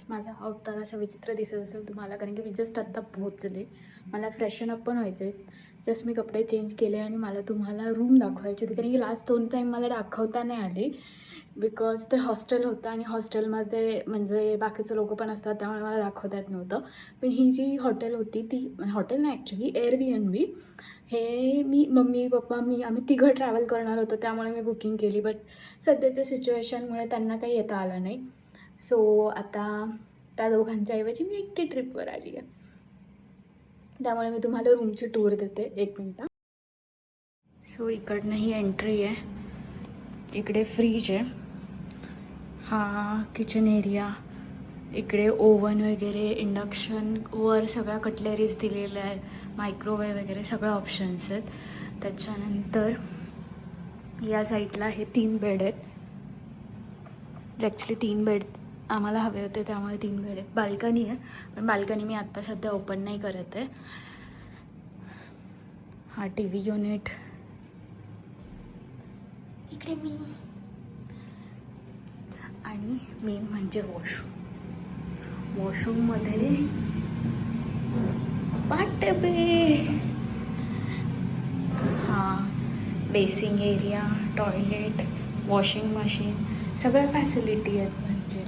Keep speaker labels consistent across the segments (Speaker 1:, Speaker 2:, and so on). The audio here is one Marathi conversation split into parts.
Speaker 1: माझा अवतार असा विचित्र दिसत असेल तुम्हाला, कारण की मी जस्ट आत्ता पोहोचले. मला फ्रेशन अप पण व्हायचं आहे. जस्ट मी कपडे चेंज केले आणि मला तुम्हाला रूम दाखवायची होती, कारण की लास्ट 2 टाईम मला दाखवता नाही आली. बिकॉज ते हॉस्टेल होतं आणि हॉस्टेलमध्ये म्हणजे बाकीचे लोकं पण असतात, त्यामुळे मला दाखवता येत नव्हतं. पण ही जी हॉटेल होती ती हॉटेल नाही ॲक्च्युली एअरबीएनबी. हे मी मम्मी पप्पा मी आम्ही तिघं ट्रॅव्हल करणार होतो, त्यामुळे मी बुकिंग केली. बट सध्याच्या सिच्युएशनमुळे त्यांना काही येता आलं नाही. सो आता त्या दोघांच्या ऐवजी मी एकटी ट्रिपवर आली आहे. त्यामुळे मी तुम्हाला रूमची टूर देते. 1 मिनिट. सो इकडनं ही एंट्री आहे. इकडे फ्रीज आहे. हा किचन एरिया. इकडे ओव्हन वगैरे, इंडक्शनवर सगळ्या कटलरीज दिलेल्या आहेत, मायक्रोवेव्ह वगैरे सगळं ऑप्शन्स आहेत. त्याच्यानंतर या साईडला हे 3 बेड आहेत. जे ॲक्च्युली 3 बेड आम्हाला हवे होते, त्यामुळे 3 बेड आहेत. बाल्कनी आहे, पण बाल्कनी मी आत्ता सध्या ओपन नाही करत आहे. हा टी व्ही युनिट. इकडे मी आणि मेन म्हणजे वॉशरूम. वॉशरूममध्ये पाटबे. हां, basin area, toilet, washing machine, सगळ्या फॅसिलिटी आहेत. म्हणजे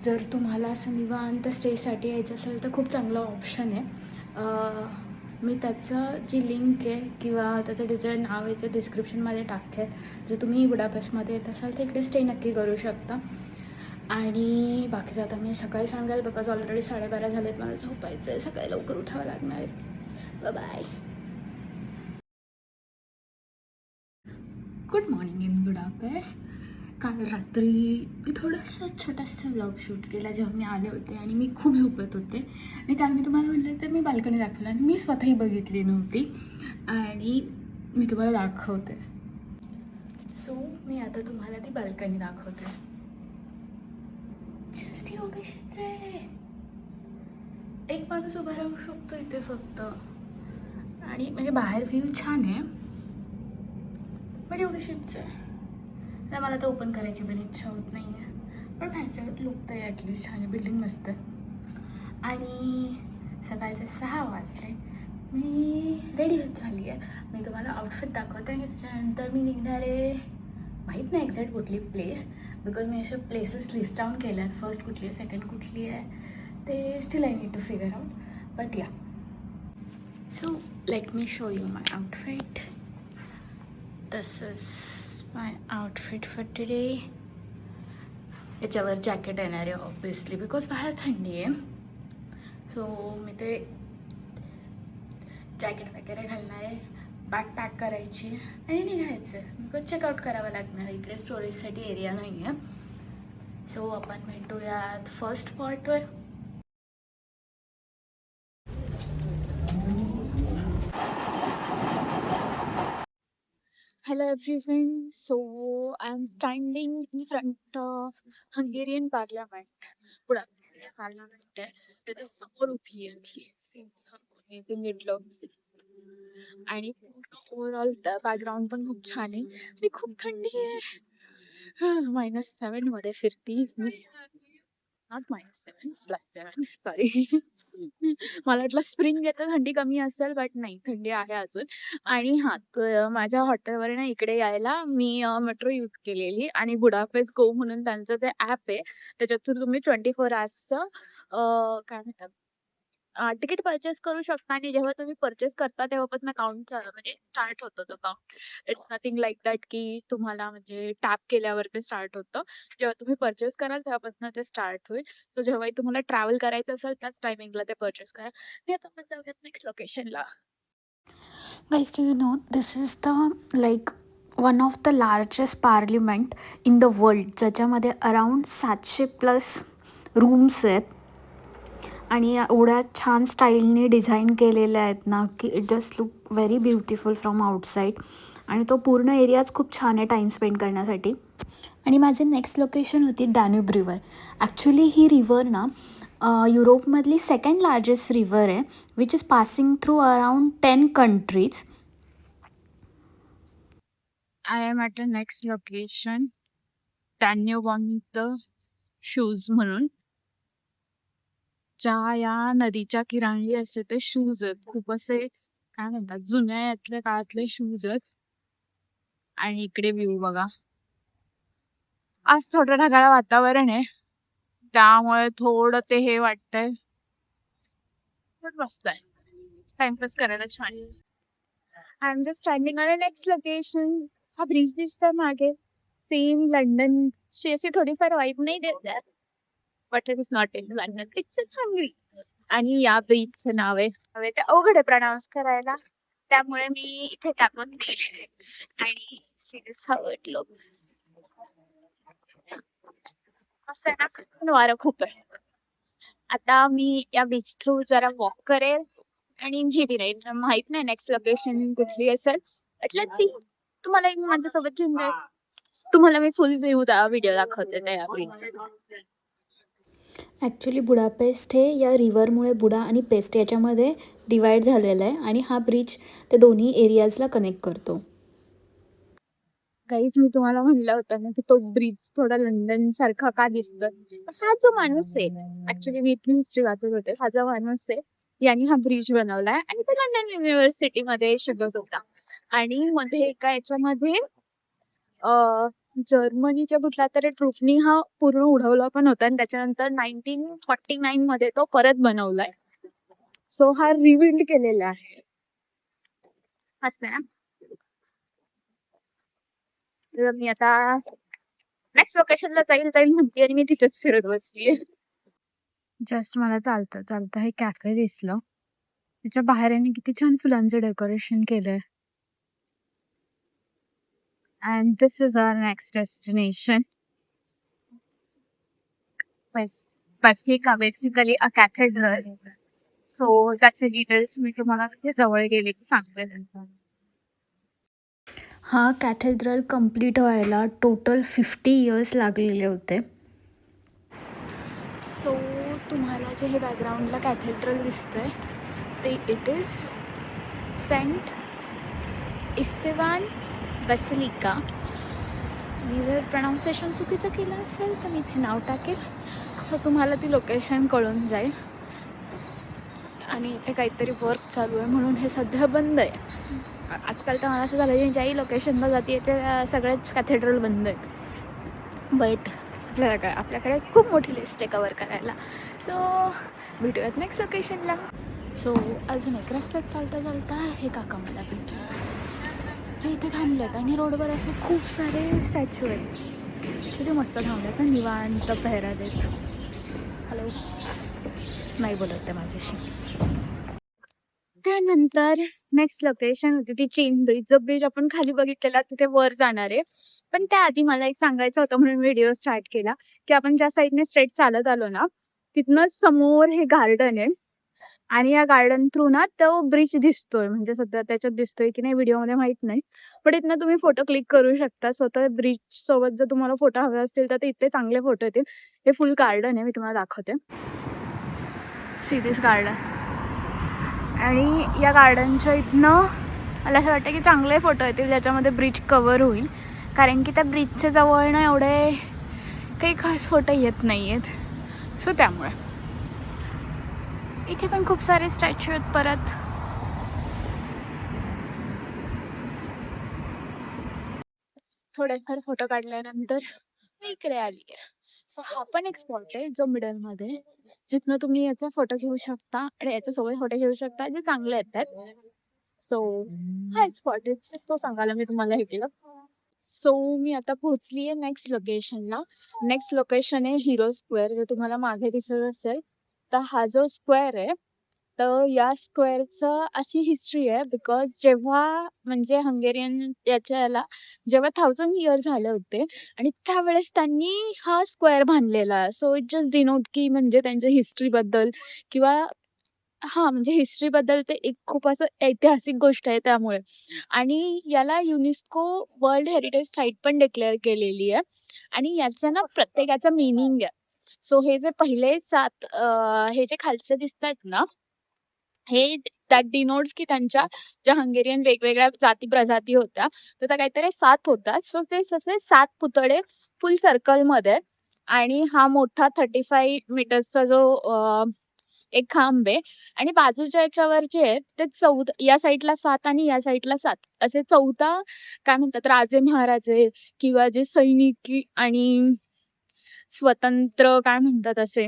Speaker 1: जर तुम्हाला असं निवांत स्टेसाठी यायचं असेल तर खूप चांगला ऑप्शन आहे. मी त्याचं जी लिंक आहे किंवा त्याचं डिझाईन नाव आहे ते डिस्क्रिप्शनमध्ये टाकेल. जर तुम्ही बुडापेस्टमध्ये येत असाल तर इकडे स्टे नक्की करू शकता. आणि बाकीचं आता मी सकाळी सांगाल, बिकॉज ऑलरेडी 12:30 झालेत. मला झोपायचं आहे, सकाळी लवकर उठावं लागणार आहे. Bye. Good morning in Budapest. काल रात्री मी थोडंसं छोटंसं व्लॉग शूट केला जेव्हा मी आले होते आणि मी खूप झोपत होते. आणि काल मी तुम्हाला म्हटलं तर मी बाल्कनी दाखवलं आणि मी स्वतःही बघितली नव्हती आणि मी तुम्हाला दाखवते. सो मी आता तुम्हाला ती बाल्कनी दाखवते. जस्ट एवढीशीच आहे. एक माणूस उभा राहू शकतो इथे फक्त. आणि म्हणजे बाहेर व्ह्यू छान आहे, पण एवढीशीच आहे. तर मला तर ओपन करायची पण इच्छा होत नाही आहे. पण बाहेरचं लुक तर ॲटलिस्ट छान आहे, बिल्डिंग मस्त आहे. आणि सकाळचे 6 वाजले. मी रेडी होत झाली आहे. मी तुम्हाला आउटफिट दाखवते आणि त्याच्यानंतर मी निघणार आहे. माहीत नाही एक्झॅक्ट कुठली प्लेस, बिकॉज मी असे प्लेसेस लिस्ट डाऊन केल्या आहेत. फर्स्ट कुठली आहे, सेकंड कुठली आहे ते still I need to figure out. But yeah, so let me show you my outfit. This is my outfit for today. याच्यावर जॅकेट येणार आहे ऑब्वियसली, बिकॉज बाहेर थंडी आहे. सो मी ते जॅकेट वगैरे घालणार आहे, बॅग पॅक करायची आणि निघायचं. बिकॉज चेकआउट करावं लागणार आहे. इकडे स्टोरेजसाठी एरिया नाही आहे. सो आपण भेटूयात first स्पॉटवर. Hello everyone. So I'm standing in front of Hungarian Parliament. Budapest Parliament आहे. त्याच्या समोर उभी आहे मी. ते मिडलं आणि पूर्ण ओव्हरऑल बॅकग्राऊंड पण खूप छान आहे आणि खूप थंडी आहे. -7 मध्ये फिरती मी. Not -7, +7 sorry. मला वाटलं स्प्रिंग येतं थंडी कमी असेल, बट नाही, थंडी आहे अजून. आणि हां, माझ्या हॉटेलवर ना इकडे यायला मी मेट्रो यूज केलेली आणि बुडापेस्ट गो म्हणून त्यांचं जे ॲप आहे त्याच्यातून तुम्ही 24 आवर्सचं काय म्हणतात तिकीट परचेस करू शकता. आणि जेव्हा तुम्ही परचेस करता तेव्हापासून काउंट म्हणजे स्टार्ट होतो तो count. It's nothing like that की तुम्हाला म्हणजे टॅप केल्यावर ते स्टार्ट होतं. जेव्हा तुम्ही परचेस कराल तेव्हापासून ते स्टार्ट होईल. सो जेव्हाही तुम्हाला ट्रॅव्हल करायचं असेल त्याच टायमिंगला ते परचेस करा. आणि आता आपण जाऊयात नेक्स्ट लोकेशनला. Guys, do you know this is the like one of the largest parliament in the world, ज्याच्यामध्ये अराउंड 700+ रूम्स आहेत आणि एवढ्या छान स्टाईलने डिझाईन केलेल्या आहेत ना की it just look very beautiful from outside. आणि तो पूर्ण एरियाच खूप छान आहे टाईम स्पेंड करण्यासाठी. आणि माझे नेक्स्ट लोकेशन होती डॅन्यूब रिवर. ॲक्च्युली ही रिवर ना युरोपमधली सेकंड लार्जेस्ट रिवर आहे, which is passing through around 10 countries. I am at a next location Danube on the shoes म्हणून. ज्या या नदीच्या किनारी असे ते शूज आहेत, खूप असे काय म्हणतात जुन्या यातल्या काळातले शूज आहेत. आणि इकडे व्ह्यू बघा. आज थोडं ढगाळ वातावरण आहे, त्यामुळे थोडं ते हे वाटतंय, पण मस्त आहे, टाइमपास करायला छान. I am just standing on a next location. हा ब्रिज दिसतोय मागे, सेम लंडन ची अशी थोडीफार वाईब नाही देत, but it is not in London, it's in hungry. आणि या ब्रिजचं नाव आहे, हवे ते अवघड आहे प्रनाऊन्स करायला, त्यामुळे मी इथे टाकून देईल. आणि see this how it looks. असं आहे ना, पण वारं खूप आहे. आता मी या बीच थ्रू जरा वॉक करेल आणि मी राहील, माहित नाही नेक्स्ट लोकेशन कुठली असेल, लेट्स सी. तुम्हाला मी माझ्यासोबत घेऊन जाईल, तुम्हाला मी फुल व्ह्यू व्हिडिओ दाखवते त्या ब्रिजचा.
Speaker 2: ॲक्च्युली बुडापेस्ट हे या रिव्हरमुळे बुडा आणि पेस्ट याच्यामध्ये डिवाईड झालेलं आहे आणि हा ब्रिज ते दोन्ही एरियाजला कनेक्ट करतो.
Speaker 1: गाईज मी तुम्हाला म्हणलं होतं ना की तो ब्रिज थोडा लंडन सारखा का दिसतोय. हा जो माणूस आहे, ऍक्च्युली मी इथली हिस्ट्री वाचत होते, हा जो माणूस आहे यांनी हा ब्रिज बनवलाय आणि तो लंडन युनिव्हर्सिटी मध्ये शिकत होता. आणि मध्ये एका याच्यामध्ये जर्मनीच्या कुठल्या तरी ट्रूपनी हा पूर्ण उडवला पण होता आणि त्याच्यानंतर 1949 मध्ये तो परत बनवलाय. सो हा रिबिल्ड केलेला आहे, असं ना. तर मी आता नेक्स्ट लोकेशनला जाईल म्हणते आणि मी तिथेच फिरत बसलीये. जस्ट मला चालता चालता हे कॅफे दिसलं, त्याच्या बाहेर यांनी किती छान फुलांचं डेकोरेशन केलंय. And this is our next destination. Basically a cathedral. So त्याचे डिटेल्स मी तुम्हाला तिथे जवळ गेले की सांगते.
Speaker 2: हा कॅथेड्रल कम्प्लीट व्हायला टोटल 50 इयर्स लागलेले होते. सो तुम्हाला जे हे बॅकग्राऊंडला कॅथेड्रल दिसतंय ते इट इज सेंट इस्तेवान बेसिलिका. मी जर प्रनाऊन्सिएशन चुकीचं केलं असेल तर मी इथे नाव टाकेल, सो तुम्हाला ती लोकेशन कळून जाईल. आणि इथे काहीतरी वर्क चालू आहे म्हणून हे सध्या बंद आहे. आजकाल तर मला असं झालं की ज्याही लोकेशनला जाते ते सगळेच कॅथेड्रल बंद आहेत. बट आपल्याकडे खूप मोठी लिस्ट आहे कवर करायला. सो भेटूयात नेक्स्ट लोकेशनला. सो अजून एक रस्त्यात चालता चालता हे काका मला भेटले जे इथे थांबलेत आणि रोडवर असे खूप सारे स्टॅच्यू आहेत. किती मस्त थांबलेत ना, निवांत पेहरा देत. हॅलो, नाही बोलत ते माझ्याशी.
Speaker 1: त्यानंतर नेक्स्ट लोकेशन होती ती चेन ब्रिज. जो ब्रिज आपण खाली बघितलेला तिथे वर जाणार आहे, पण त्याआधी मला एक सांगायचं होतं म्हणून व्हिडिओ स्टार्ट केला की आपण ज्या साईडने स्ट्रेट चालत आलो ना तिथनंच समोर हे गार्डन आहे आणि या गार्डन थ्रू ना तो ब्रिज दिसतोय. म्हणजे सध्या त्याच्यात दिसतोय की नाही व्हिडिओमध्ये माहित नाही, पण इथनं तुम्ही फोटो क्लिक करू शकता. स्वतः ब्रिज सोबत जर तुम्हाला फोटो हवे असतील तर इथे चांगले फोटो येतील. हे फुल गार्डन आहे, मी तुम्हाला दाखवते. See this garden. आणि या गार्डनच्या इथनं मला असं वाटतं की चांगले फोटो येतील ज्याच्यामध्ये ब्रिज कवर होईल, कारण की त्या ब्रिजच्या जवळ ना एवढे काही खास फोटो येत नाही आहेत. सो त्यामुळे इथे पण खूप सारे स्टॅच्यू आहेत. परत थोडेफार फोटो काढल्यानंतर मी इकडे आली आहे. सो हा पण एक स्पॉट आहे जो मिडल मध्ये, जिथनं तुम्ही याचा फोटो घेऊ शकता आणि याच्यासोबत फोटो घेऊ शकता जे चांगले येतात. सो हा एक स्पॉट आहे, तो सांगायला मी तुम्हाला हे केलं. सो मी आता पोहोचली आहे नेक्स्ट लोकेशनला. नेक्स्ट लोकेशन आहे हिरो स्क्वेअर, जे तुम्हाला मागे दिसत असेल. तर हा जो स्क्वेअर आहे तर या स्क्वेअरचं अशी हिस्ट्री आहे बिकॉज जेव्हा म्हणजे हंगेरियन याला जेव्हा 1000 इयर झाले होते आणि त्यावेळेस त्यांनी हा स्क्वेअर बांधलेला. सो इट जस्ट डिनोट की म्हणजे त्यांच्या हिस्ट्री बद्दल किंवा हा म्हणजे हिस्ट्री बद्दल ते एक खूप असं ऐतिहासिक गोष्ट आहे त्यामुळे. आणि याला युनेस्को वर्ल्ड हेरिटेज साईट पण डिक्लेअर केलेली आहे आणि याचं ना प्रत्येकाचं मिनिंग आहे. सो हे जे पहिले 7 हे जे खालचे दिसतात ना हे दॅट डिनोट्स की त्यांच्या ज्या हंगेरियन वेगवेगळ्या जाती प्रजाती होत्या तर त्या काहीतरी 7 होत्या. सो ते असे 7 पुतळे फुल सर्कलमध्ये आणि हा मोठा 35 मीटर्सचा जो एक खांब आहे आणि बाजूच्या याच्यावर जे आहे ते या साईडला 7 आणि या साईडला 7 असे काय म्हणतात राजे महाराजे किंवा जे सैनिक आणि स्वतंत्र काय म्हणतात असे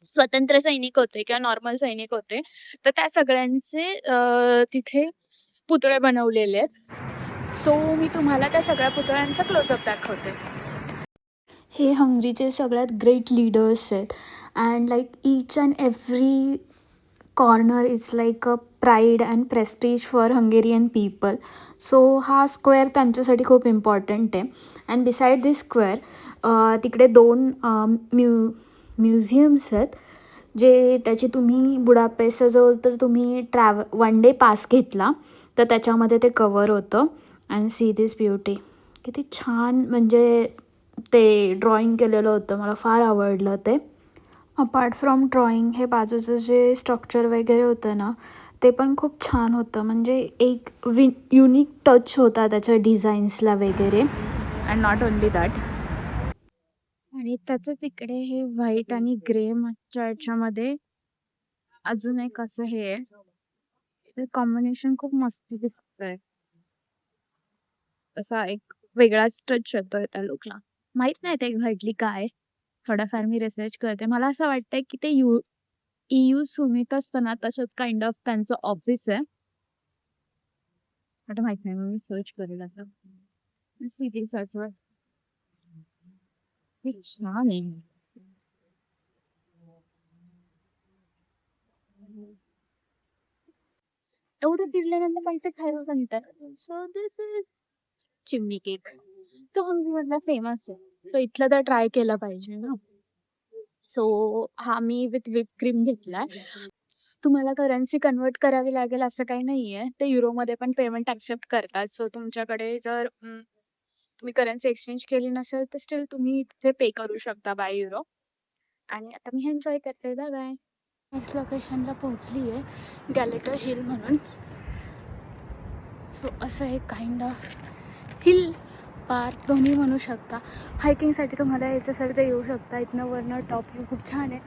Speaker 1: स्वतंत्र सैनिक होते किंवा नॉर्मल सैनिक होते तर त्या सगळ्यांचे तिथे पुतळे बनवलेले आहेत.
Speaker 2: सो मी तुम्हाला त्या सगळ्या पुतळ्यांचा क्लोजअप दाखवते. हे हंगरीचे सगळ्यात ग्रेट लीडर्स आहेत and like each and every corner is like a pride and Prestige for Hungarian people. So हा स्क्वेअर त्यांच्यासाठी खूप इम्पॉर्टंट आहे. अँड बिसाईड दिस स्क्वेअर तिकडे 2 म्युझियम्स आहेत जे त्याची तुम्ही बुडापेस्टजवळ तर तुम्ही 1 डे पास घेतला तर त्याच्यामध्ये ते कवर होतं. अँड सी दिस ब्युटी, किती छान म्हणजे ते ड्रॉइंग केलेलं होतं, मला फार आवडलं ते. अपार्ट फ्रॉम ड्रॉइंग हे बाजूचं जे स्ट्रक्चर वगैरे होतं ना ते पण खूप छान होतं, म्हणजे एक युनिक टच होता त्याच्या डिझाईन्सला वगैरे.
Speaker 1: अँड नॉट ओनली दॅट, आणि त्याच्याच इकडे हे व्हाईट आणि ग्रे याच्यामध्ये अजून एक असं हे आहे, कॉम्बिनेशन खूप मस्त दिसतंय. असा एक वेगळाच टच येतोय त्या लुकला. माहित नाही ते एक्झॅक्टली काय, थोडाफार मी रिसर्च करते. मला असं वाटतंय की ते EU सुमित असतं ना तसंच काइंड ऑफ त्यांचं ऑफिस आहे. बट माहित नाही, मी सर्च करेल आता. सिटी सर्च वर. छान आहे. एवढं फिरल्यानंतर काही ते खायला सांगतात. सो दिस इज चिमणी केक. तो हंगरीमधला फेमस आहे, सो इथलं तर ट्राय केलं पाहिजे ना. सो हा मी विथ व्हिप क्रीम घेतलाय. तुम्हाला करन्सी कन्वर्ट करावी लागेल असं काही नाहीये, ते युरोमध्ये पण पेमेंट ऍक्सेप्ट करतात. सो तुमच्याकडे जर तुम्ही करन्सी एक्सचेंज केली नसेल तर स्टील तुम्ही तिथे पे करू शकता बाय युरो. आणि आता मी एन्जॉय करते. Bye bye.
Speaker 2: नेक्स्ट लोकेशनला पोहोचली आहे, गॅलेटर हिल म्हणून. सो असं हे काइंड ऑफ हिल पार्क दोन्ही म्हणू शकता. हायकिंगसाठी तुम्हाला यायचं असेल तर येऊ शकता. इथनं वरनं टॉप व्ह्यू खूप छान आहे,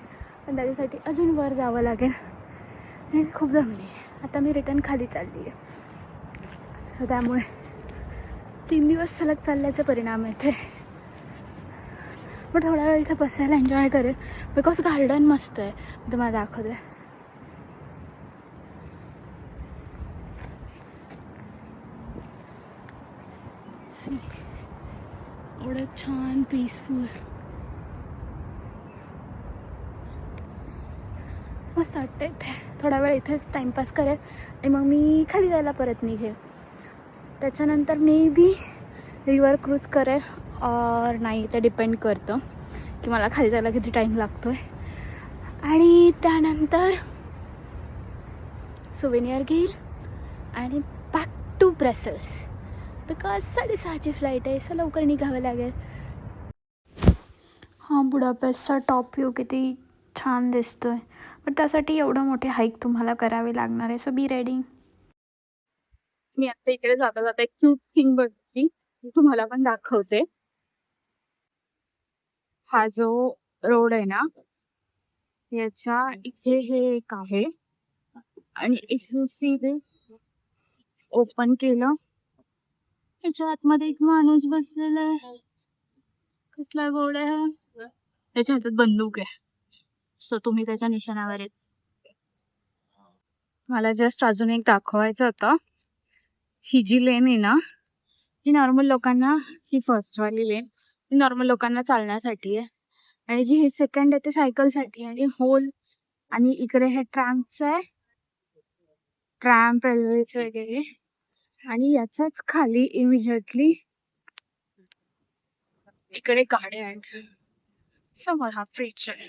Speaker 2: पण त्याच्यासाठी अजून वर जावं लागेल आणि खूप जमली आहे. आता मी रिटर्न खाली चालली आहे. सो त्यामुळे 3 दिवस सलग चालल्याचे परिणाम येते. पण थोडा वेळ इथं बसायला एन्जॉय करेल बिकॉज गार्डन मस्त आहे. मी तुम्हाला दाखवते. एवढं छान पीसफुल, मस्त वाटतं इथे. थोडा वेळ इथेच टाईमपास करेल आणि मग मी खाली जायला परत निघेल. त्याच्यानंतर मे बी रिव्हर क्रूज करेल और नाही, ते डिपेंड करतं की मला खाली जायला किती टाईम लागतो आहे. आणि त्यानंतर सुवेनियर घेईल आणि बॅक टू ब्रसेल्स बिकॉज 6:30ची फ्लाईट आहे, सो लवकर निघावं लागेल. हा बुडापेस्टचा टॉप व्ह्यू किती छान दिसतोय, पण त्यासाठी एवढं मोठे हाईक तुम्हाला करावे लागणार आहे. So be ready.
Speaker 1: मी आता इकडे जाता जाता एक क्यूट थिंग बघितली, तुम्हाला पण दाखवते. हा जो रोड आहे ना याच्या इथे हे एक आहे आणि if you see this, open केलं त्याच्या आतमध्ये एक माणूस बसलेला आहे. कसला गोड आहे. त्याच्या हातात बंदूक आहे, सो तुम्ही त्याच्या निशाणावर येत. मला जस्ट अजून एक दाखवायचं होतं. ही जी लेन आहे ना ही नॉर्मल लोकांना, ही फर्स्ट वाली लेन ही नॉर्मल लोकांना चालण्यासाठी आहे आणि जी ही सेकंड आहे ते सायकलसाठी. आणि होल आणि इकडे हे ट्रॅम्पचं आहे, ट्रॅम्प रेल्वेच वगैरे. आणि याच्याच खाली इमिजिएटली इकडे गाड्या आहेत. समोर हा ब्रिज आहे.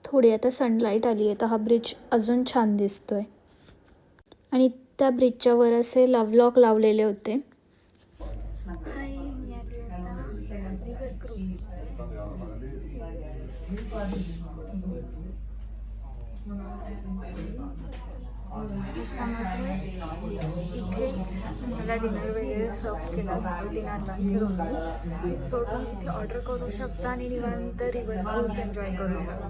Speaker 2: थोडी आता सनलाईट आली आहे तर हा ब्रिज अजून छान दिसतोय. आणि त्या ब्रिजच्या वर असे लव्हलॉक लावलेले होते.
Speaker 1: त्याच्यामध्ये इथेच तुम्हाला डिनर वगैरे सर्व केला जातो, डिनर लंच दोन्ही. सो तुम्ही इथे ऑर्डर करू शकता आणि निवांत रिव्हर क्रूज एन्जॉय करू शकता.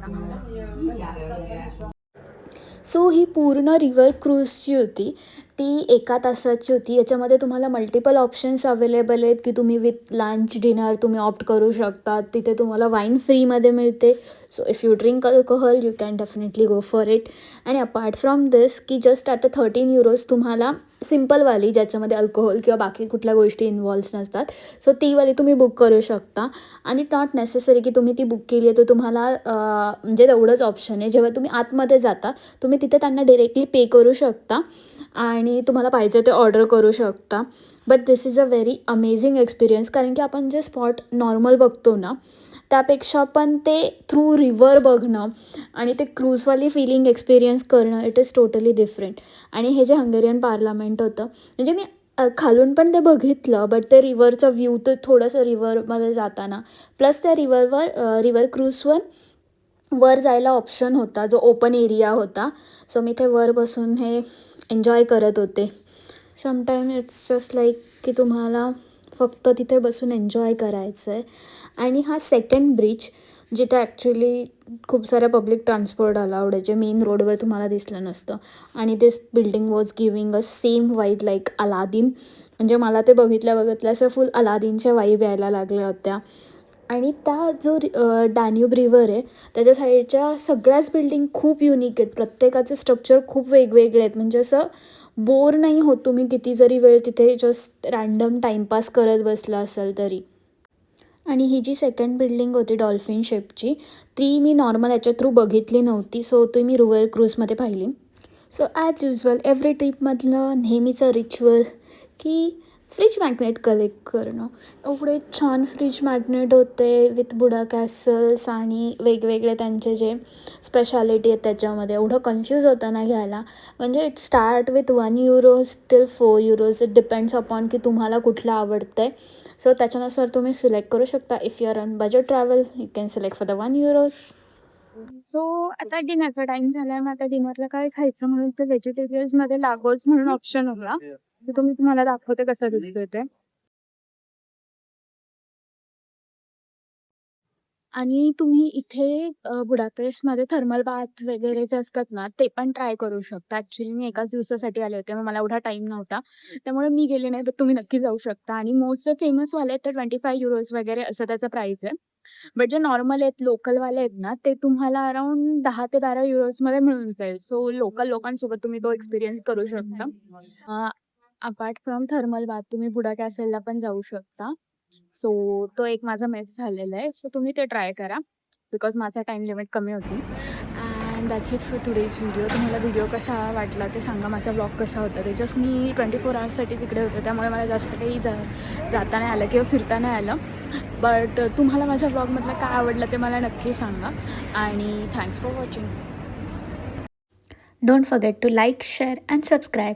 Speaker 2: सो ही पूर्ण रिव्हर क्रूजची होती, ती 1 तासाची होती. याच्यामध्ये तुम्हाला मल्टिपल ऑप्शन्स अवेलेबल आहेत की तुम्ही विथ लंच डिनर तुम्ही ऑप्ट करू शकता. तिथे तुम्हाला वाईन फ्रीमध्ये मिळते. So if you drink alcohol you can definitely go for it. आणि अपार्ट फ्रॉम दिस की जस्ट ॲट 13 युरोज तुम्हाला सिम्पलवाली ज्याच्यामध्ये अल्कोहोल किंवा बाकी कुठल्या गोष्टी इन्व्हॉल्व्स नसतात, सो तीवाली तुम्ही बुक करू शकता. आणि नॉट नेसेसरी की तुम्ही ती बुक केली आहे तर तुम्हाला म्हणजे तेवढंच ऑप्शन आहे. जेव्हा तुम्ही आतमध्ये जाता तुम्ही तिथे त्यांना डिरेक्टली पे करू शकता आणि तुम्हाला पाहिजे ते ऑर्डर करू शकता. But this is a very amazing experience, कारण की आपण जे स्पॉट नॉर्मल बघतो ना त्यापेक्षा पण ते थ्रू रिव्हर बघणं आणि ते क्रूजवाली फिलिंग एक्सपिरियन्स करणं इट इज टोटली डिफरंट. आणि हे जे हंगेरियन पार्लमेंट होतं म्हणजे मी खालून पण ते बघितलं, बट ते रिव्हरचं व्ह्यू तर थोडंसं रिव्हरमध्ये जाताना प्लस त्या रिव्हर क्रूजवर वर जायला ऑप्शन होता जो ओपन एरिया होता. सो मी ते वर बसून हे एन्जॉय करत होते. समटाईम इट्स जस्ट लाईक की तुम्हाला फक्त तिथे बसून एन्जॉय करायचं आहे. आणि हा सेकंड ब्रिज जिथे ॲक्च्युली खूप साऱ्या पब्लिक ट्रान्सपोर्ट अलाउड आहे, जे मेन रोडवर तुम्हाला दिसलं नसतं. आणि this building was giving a same vibe like Aladdin. म्हणजे मला ते बघितल्या असं फुल अलादीनच्या वाईब यायला लागल्या होत्या. आणि त्या जो डॅन्यूब रिव्हर आहे त्याच्या साईडच्या सगळ्याच बिल्डिंग खूप युनिक आहेत. प्रत्येकाचे स्ट्रक्चर खूप वेगवेगळे आहेत. म्हणजे असं बोर नाही होत तुम्ही किती जरी वेळ तिथे जस्ट रँडम टाईमपास करत बसला असाल तरी. आणि ही जी सेकंड बिल्डिंग होती डॉल्फिन शेपची ती मी नॉर्मल याच्या थ्रू बघितली नव्हती, सो ती मी रिव्हर क्रूजमध्ये पाहिली. सो ॲज युजल एव्हरी ट्रिपमधलं नेहमीचं रिच्युअल की फ्रीज मॅग्नेट कलेक्ट करणं. एवढे छान फ्रीज मॅग्नेट होते विथ बुडा कॅसल्स आणि वेगवेगळे त्यांचे जे स्पेशालिटी आहेत त्याच्यामध्ये. एवढं कन्फ्यूज होतं ना घ्यायला. म्हणजे it start with 1 euros till 4 euros. It depends upon की तुम्हाला कुठलं आवडतं आहे. सो त्याच्यानुसार तुम्ही सिलेक्ट करू शकता. If you are on budget travel you can select for the 1 euros.
Speaker 1: सो आता डिनरचा टाइम झालाय, मग आता डिनरला काय खायचं म्हणून तर व्हेजिटेरियन्स मध्ये लागोस म्हणून ऑप्शन होता. तर तुम्हाला दाखवते कसं दिसतोय ते. आणि तुम्ही इथे बुडापेस्टमध्ये थर्मल बाथ वगैरे जे असतात ना ते पण ट्राय करू शकता. ऍक्च्युली मी एकाच दिवसासाठी आले होते, मग मला एवढा टाइम नव्हता, त्यामुळे मी गेले नाही. पण तुम्ही नक्की जाऊ शकता. आणि मोस्ट फेमस वाले तर 25 युरोज वगैरे असं त्याचं प्राइस आहे. बट जे नॉर्मल आहेत लोकलवाले आहेत ना ते तुम्हाला अराउंड 10 ते 12 युरोजमध्ये मिळून जाईल. सो लोकल लोकांसोबत तुम्ही तो एक्सपिरियन्स करू शकता. अपार्ट फ्रॉम थर्मल बाथ तुम्ही बुडा कॅसलला पण जाऊ शकता. सो तो एक माझा मिस झालेला आहे. सो तुम्ही ते ट्राय करा बिकॉज माझा टाइम लिमिट कमी होती.
Speaker 2: And that's it for today's video. तुम्हाला व्हिडिओ कसा वाटला ते सांगा. माझा ब्लॉग कसा होता ते. जस्ट मी 24 आवर्ससाठी तिकडे होते त्यामुळे मला जास्त काही जाता नाही आलं किंवा फिरता नाही आलं. बट तुम्हाला माझ्या ब्लॉगमधलं काय आवडलं ते मला नक्की सांगा. आणि thanks for watching. Don't forget to like, share and subscribe.